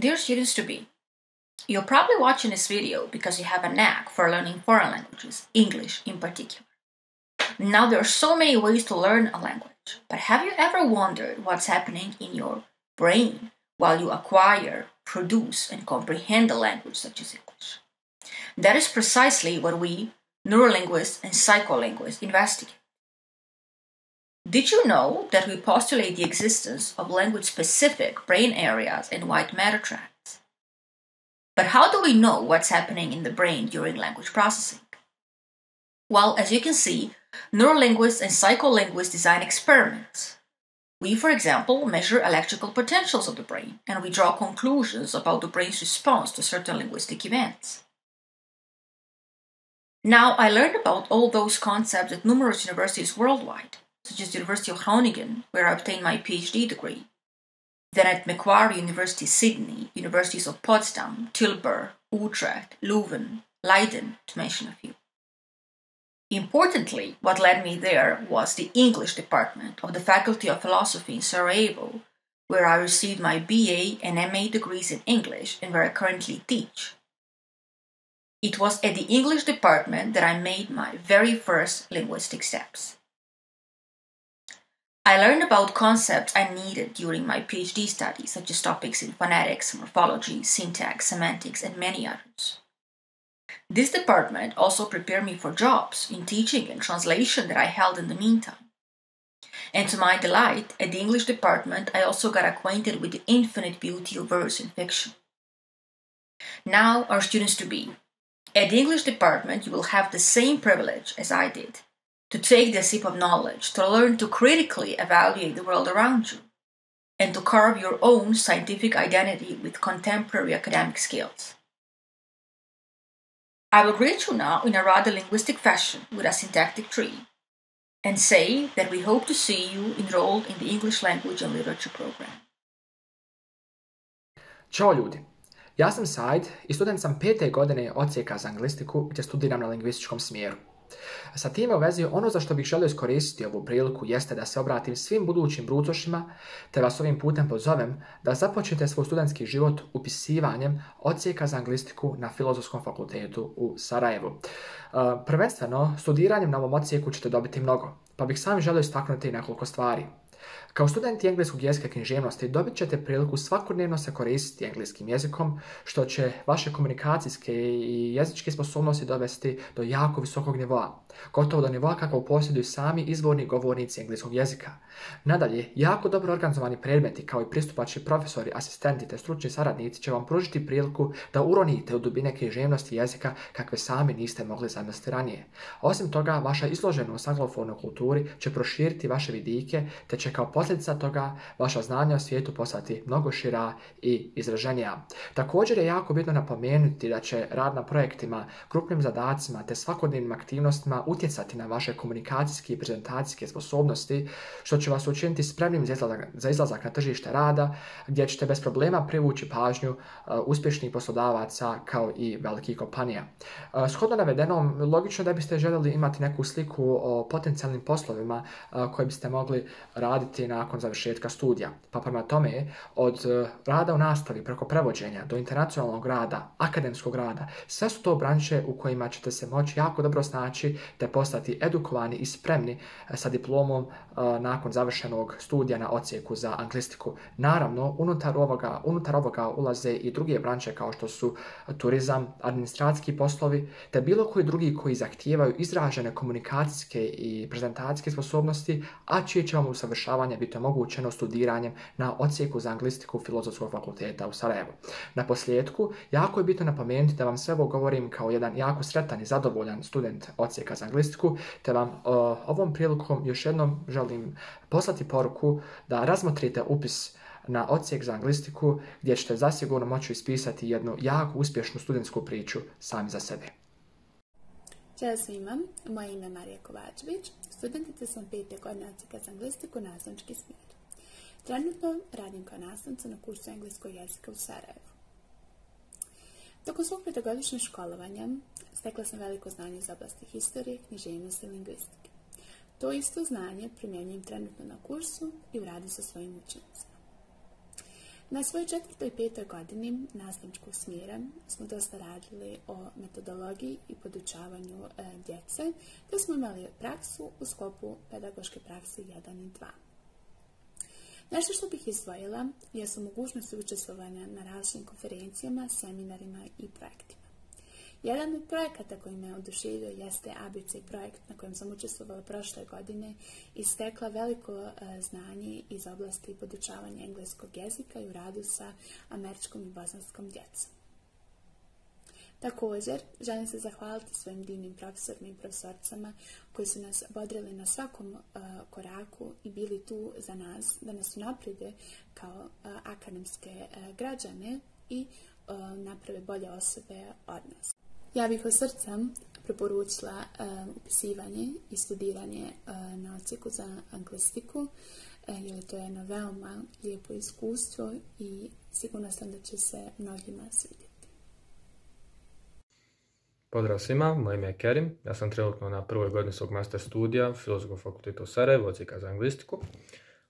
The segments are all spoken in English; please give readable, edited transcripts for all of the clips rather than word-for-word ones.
Dear students to be, you're probably watching this video because you have a knack for learning foreign languages, English in particular. Now there are so many ways to learn a language, but have you ever wondered what's happening in your brain while you acquire, produce, and comprehend a language such as English? That is precisely what we, neurolinguists and psycholinguists, investigate. Did you know that we postulate the existence of language-specific brain areas and white matter tracts? But how do we know what's happening in the brain during language processing? Well, as you can see, neurolinguists and psycholinguists design experiments. We, for example, measure electrical potentials of the brain, and we draw conclusions about the brain's response to certain linguistic events. Now, I learned about all those concepts at numerous universities worldwide, such as the University of Groningen, where I obtained my PhD degree, then at Macquarie University Sydney, universities of Potsdam, Tilburg, Utrecht, Leuven, Leiden, to mention a few. Importantly, what led me there was the English department of the Faculty of Philosophy in Sarajevo, where I received my BA and MA degrees in English and where I currently teach. It was at the English department that I made my very first linguistic steps. I learned about concepts I needed during my PhD studies, such as topics in phonetics, morphology, syntax, semantics, and many others. This department also prepared me for jobs in teaching and translation that I held in the meantime. And to my delight, at the English department, I also got acquainted with the infinite beauty of verse in fiction. Now, our students to be, at the English department, you will have the same privilege as I did, to take the sip of knowledge, to learn to critically evaluate the world around you, and to carve your own scientific identity with contemporary academic skills. I will greet you now in a rather linguistic fashion with a syntactic tree, and say that we hope to see you enrolled in the English Language and Literature program. Ćao ljudi, ja sam Said i student sam 5. godine Odsjeka za anglistiku gdje studiram na lingvističkom smjeru. Sa time u vezi ono za što bih želio iskoristiti ovu priliku jeste da se obratim svim budućim brucošima te vas ovim putem pozovem da započnete svoj studentski život upisivanjem Odsjeka za anglistiku na Filozofskom fakultetu u Sarajevu. Prvenstveno, studiranjem na ovom odsjeku ćete dobiti mnogo, pa bih sam želio istaknuti nekoliko stvari. Kao studenti engleskog jezika i književnosti dobit ćete priliku svakodnevno se koristiti engleskim jezikom, što će vaše komunikacijske i jezičke sposobnosti dovesti do jako visokog nivoa, gotovo do nivoa kakvog posjeduju sami izvorni govornici engleskog jezika. Nadalje, jako dobro organizovani predmeti kao i pristupačni profesori, asistenti te stručni saradnici će vam pružiti priliku da uronite u dubine književnosti jezika kakve sami niste mogli zamisliti ranije. Osim toga, vaša izloženost anglofonoj kulturi će proširiti vaše vidike te će kao posljedica toga vaša znanja o svijetu postati mnogo šira i izraženija. Također je jako bitno napomenuti da će rad na projektima, grupnim zadacima te svakodnevnim aktivnostima utjecati na vaše komunikacijske i prezentacijske sposobnosti, što će vas učiniti spremnim za izlazak na tržište rada, gdje ćete bez problema privući pažnju uspješnih poslodavaca kao i velikih kompanija. Shodno navedenom, logično da biste željeli imati neku sliku o potencijalnim poslovima koje biste mogli raditi nakon završetka studija. Pa prema tome, od rada u nastavi preko prevođenja do internacionalnog rada, akademskog rada, sve su to branše u kojima ćete se moći jako dobro snaći te postati edukovani i spremni sa diplomom nakon završenog studija na odsjeku za anglistiku. Naravno, unutar ovoga ulaze i druge branše kao što su turizam, administracijski poslovi, te bilo koji drugi koji zahtijevaju izražene komunikacijske i prezentacijske sposobnosti, a čije će vam usavršavanje biti omogućeno studiranjem na odsjeku za anglistiku Filozofskog fakulteta u Sarajevu. Na posljedku, jako je bitno napomenuti da vam sve ovo govorim kao jedan jako sretan i zadovoljan student odsjeka za anglistiku, te vam ovom prilikom još jednom želim poslati poruku da razmotrite upis na odsjek za anglistiku gdje ćete zasigurno moći ispisati jednu jako uspješnu studentsku priču sami za sebe. Ćao svima, moje ime je Marija Kovačević, studentica sam 5. godine odsjeka za anglistiku nastavnički smjer. Trenutno radim kao nastavnica na kursu engleskog jezika u Sarajevu. Tokom svog 5-godišnjeg školovanja stekla sam veliko znanje iz oblasti historije, književnosti i lingvistike. To isto znanje primjenjujem trenutno na kursu i u radu sa svojim učenicima. Na svojoj 4. i 5. godini nastavničkog smjera smo dosta radili o metodologiji i podučavanju djece, te smo imali praksu u sklopu pedagoške prakse 1 i 2. Nešto što bih izdvojila jesu mogućnosti učestvovanja na različitim konferencijama, seminarima i projektima. Jedan od projekata koji me oduševio jeste ABC projekt na kojem sam učestvovala prošle godine i stekla veliko znanje iz oblasti podučavanja engleskog jezika i u radu sa američkom i bosanskom djecom. Također, želim se zahvaliti svojim divnim profesorima i profesorcama koji su nas bodrili na svakom koraku i bili tu za nas, da nas unaprijede kao akademske građane i naprave bolje osobe od nas. Ja bih od srca preporučila upisivanje i studiranje na Odsjeku za anglistiku, jer to je jedno veoma lijepo iskustvo i sigurno sam da će se mnogima svidjeti. Pozdrav svima, moje ime je Kerim, ja sam trenutno na prvoj godini svog master studija Filozofskog fakulteta u Sarajevu, Odsjeka za anglistiku.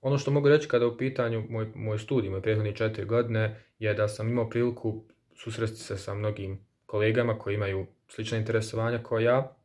Ono što mogu reći kada je u pitanju moj studij, moje prethodne 4 godine, je da sam imao priliku susresti se sa mnogim kolegama koji imaju slična interesovanja kao ja,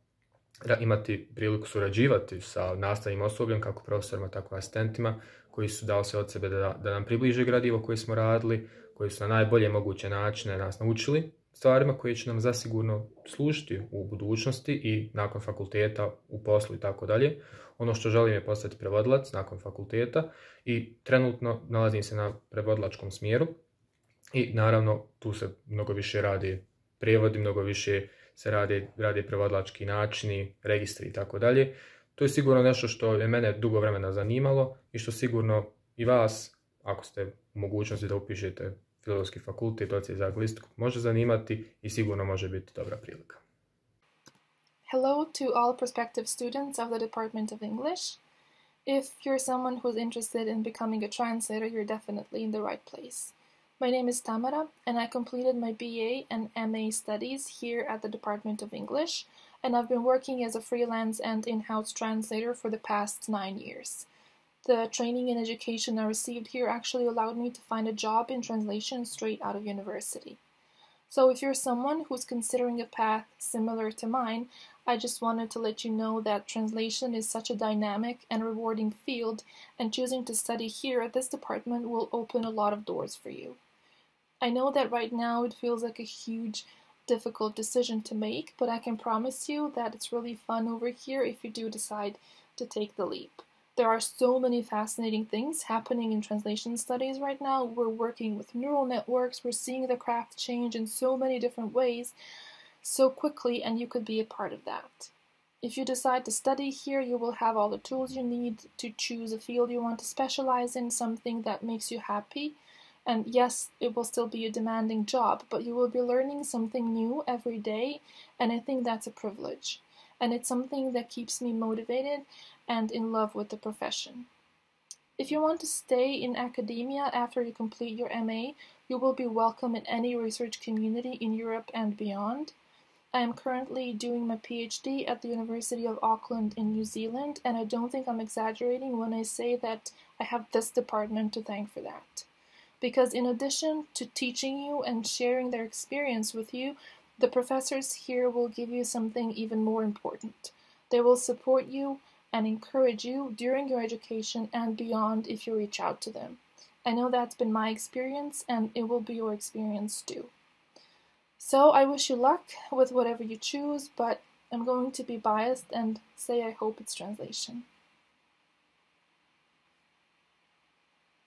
imati priliku surađivati sa nastavnim osobljem, kako profesorima, tako i asistentima, koji su dali se od sebe da nam približe gradivo koje smo radili, koji su na najbolje moguće načine nas naučili stvarima koje će nam zasigurno služiti u budućnosti i nakon fakulteta, u poslu i tako dalje. Ono što želim je postati prevodilac nakon fakulteta i trenutno nalazim se na prevodilačkom smjeru i naravno tu se mnogo više radi prijevodi, mnogo više se radi prevodilački načini, registri i tako dalje. To je sigurno nešto što je mene dugo vremena zanimalo i što sigurno i vas, ako ste u mogućnosti da upišete Filozofski fakultet, Odsjek za anglistiku, može zanimati i sigurno može biti dobra prilika. Hello to all prospective students of the Department of English. If you're someone who's interested in becoming a translator, you're definitely in the right place. My name is Tamara, and I completed my BA and MA studies here at the Department of English, and I've been working as a freelance and in-house translator for the past 9 years. The training and education I received here actually allowed me to find a job in translation straight out of university. So if you're someone who's considering a path similar to mine, I just wanted to let you know that translation is such a dynamic and rewarding field, and choosing to study here at this department will open a lot of doors for you. I know that right now it feels like a huge, difficult decision to make, but I can promise you that it's really fun over here if you do decide to take the leap. There are so many fascinating things happening in translation studies right now. We're working with neural networks, we're seeing the craft change in so many different ways so quickly, and you could be a part of that. If you decide to study here, you will have all the tools you need to choose a field you want to specialize in, something that makes you happy. And yes, it will still be a demanding job, but you will be learning something new every day, and I think that's a privilege. And it's something that keeps me motivated and in love with the profession. If you want to stay in academia after you complete your MA, you will be welcome in any research community in Europe and beyond. I am currently doing my PhD at the University of Auckland in New Zealand, and I don't think I'm exaggerating when I say that I have this department to thank for that. Because in addition to teaching you and sharing their experience with you, the professors here will give you something even more important. They will support you and encourage you during your education and beyond if you reach out to them. I know that's been my experience, and it will be your experience too. So I wish you luck with whatever you choose, but I'm going to be biased and say I hope it's translation.